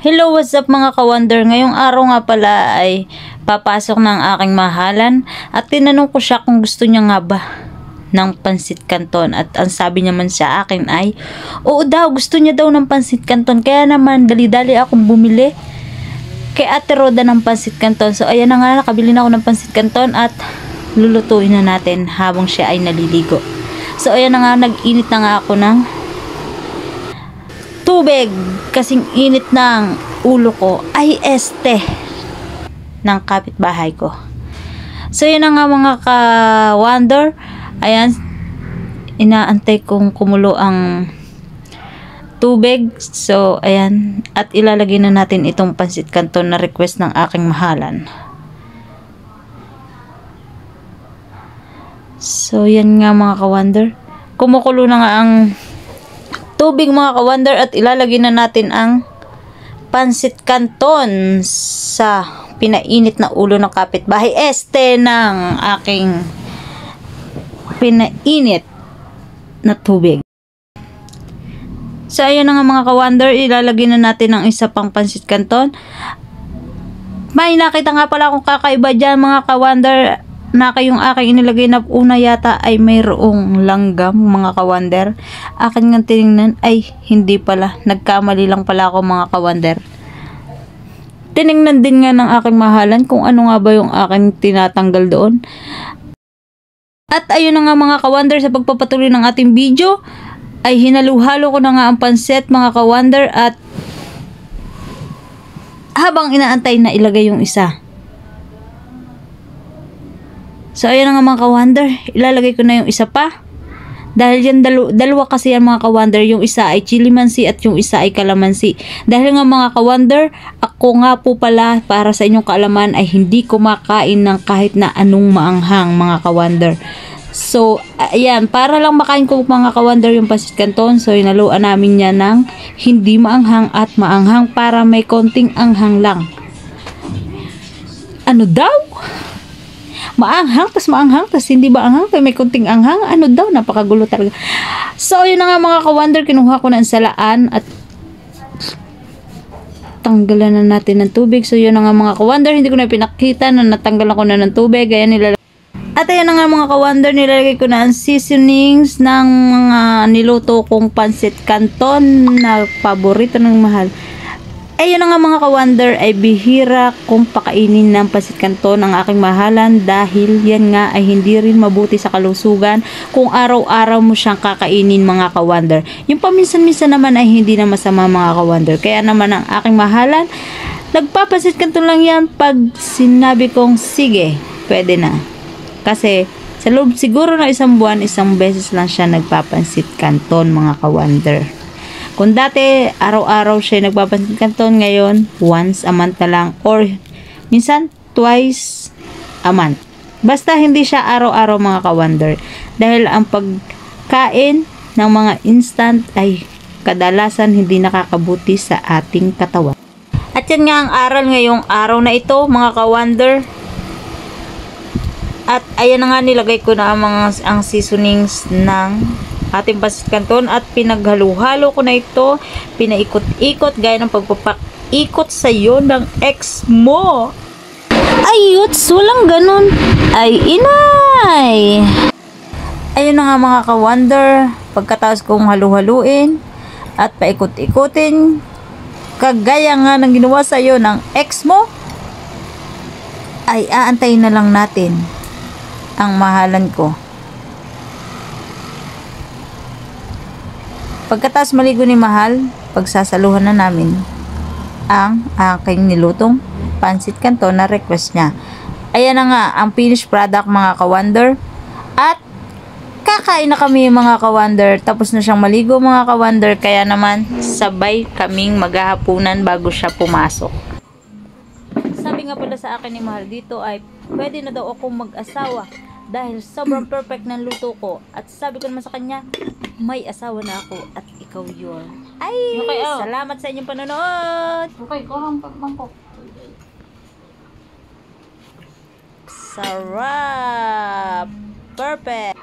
Hello, what's up mga ka-wonder? Ngayong araw nga pala ay papasok ng aking mahalan at tinanong ko siya kung gusto niya nga ba ng pansit canton, at ang sabi niya man sa akin ay oo daw, gusto niya daw ng pansit canton. Kaya naman dali-dali akong bumili kay Ate Roda ng pansit canton. So ayan na nga, nakabili na ako ng pansit canton at lulutuin na natin habang siya ay naliligo. So ayan na nga, nag-init na nga ako ng tubig kasing init ng ulo ko ay este ng kapitbahay ko. So yun na nga mga ka-wonder, ayan, inaantay kong kumulo ang tubig. So ayan, at ilalagay na natin itong pansit canton na request ng aking mahalan. So yan nga mga ka-wonder, kumukulo na nga ang tubig mga ka-wonder at ilalagay na natin ang pansit canton sa pinainit na ulo ng kapitbahay este ng aking pinainit na tubig. So ayan na nga mga ka-wonder, ilalagay na natin ang isa pang pansit canton. May nakita nga pala akong kakaiba dyan mga ka-wonder, na kayong aking inilagay na una yata ay mayroong langgam mga ka-wonder. Akin nga tinignan ay hindi pala, nagkamali lang pala ako mga ka-wonder. Tinignan din nga ng aking mahalan kung ano nga ba yung aking tinatanggal doon. At ayun na nga mga ka-wonder, sa pagpapatuloy ng ating video ay hinaluhalo ko na nga ang pansit mga ka-wonder, at habang inaantay na ilagay yung isa. So ayan na nga mga ka-wonder, ilalagay ko na yung isa pa. Dahil yan dalawa kasi yan mga ka-wonder, yung isa ay chili mansi at yung isa ay kalamansi. Dahil nga mga ka-wonder, ako nga po pala para sa inyong kaalaman ay hindi kumakain ng kahit na anong maanghang mga ka-wonder. So ayan, para lang makain ko mga ka-wonder yung pansit canton, so inaluan namin niya ng hindi maanghang at maanghang para may konting anghang lang. Ano daw? Maanghang, tas hindi ba anghang, may kunting anghang, ano daw, napakagulo talaga. So yun na nga mga ka-wonder, kinuha ko na ang salaan at tanggalan na natin ng tubig. So yun na nga mga ka-wonder, hindi ko na pinakita na natanggalan ko na ng tubig. Ayan, at ayan na nga mga ka-wonder, nilalagay ko na ang seasonings ng mga niluto kong pansit canton na paborito ng mahal. Ayun na nga mga ka-wonder, ay bihira kung pakainin ng pansit canton ang aking mahalan, dahil yan nga ay hindi rin mabuti sa kalusugan kung araw-araw mo siyang kakainin mga ka-wonder. Yung paminsan-minsan naman ay hindi na masama mga ka-wonder. Kaya naman ang aking mahalan, nagpapansit canton lang yan pag sinabi kong sige, pwede na. Kasi sa loob siguro ng isang buwan, isang beses lang siya nagpapansit canton mga ka-wonder. Kung dati, araw-araw siya nagpapansit canton, ngayon, once a month na lang. Or, minsan, twice a month. Basta hindi siya araw-araw mga ka-wonder. Dahil ang pagkain ng mga instant ay kadalasan hindi nakakabuti sa ating katawan. At yan nga ang aral ngayong araw na ito mga ka-wonder. At ayan na nga, nilagay ko na ang seasonings ng ating pansit canton at pinaghalo-halo ko na ito, pinaikot-ikot gaya ng pagpapaikot sa iyo ng ex mo. Ayuts, walang ganun. Ay inay. Ayun na nga mga ka-wonder, pagkatapos kong halu-haluin at paikot-ikutin kagaya nga ng ginawa sa iyo ng ex mo, ay aantayin na lang natin ang mahalan ko. Pagkatapos maligo ni mahal, pagsasaluhan na namin ang aking nilutong pansit canton na request niya. Ayan na nga ang finished product mga ka-wonder. At kakain na kami mga ka-wonder. Tapos na siyang maligo mga ka-wonder. Kaya naman sabay kaming maghahapunan bago siya pumasok. Sabi nga pala sa akin ni mahal dito ay pwede na daw akong mag-asawa dahil sobrang perfect ng luto ko. At sabi ko naman sa kanya, may asawa na ako at ikaw yun. Ay, okay, oh. Salamat sa inyong panonood. Okay, kuhang pagmangkok. Sarap. Perfect.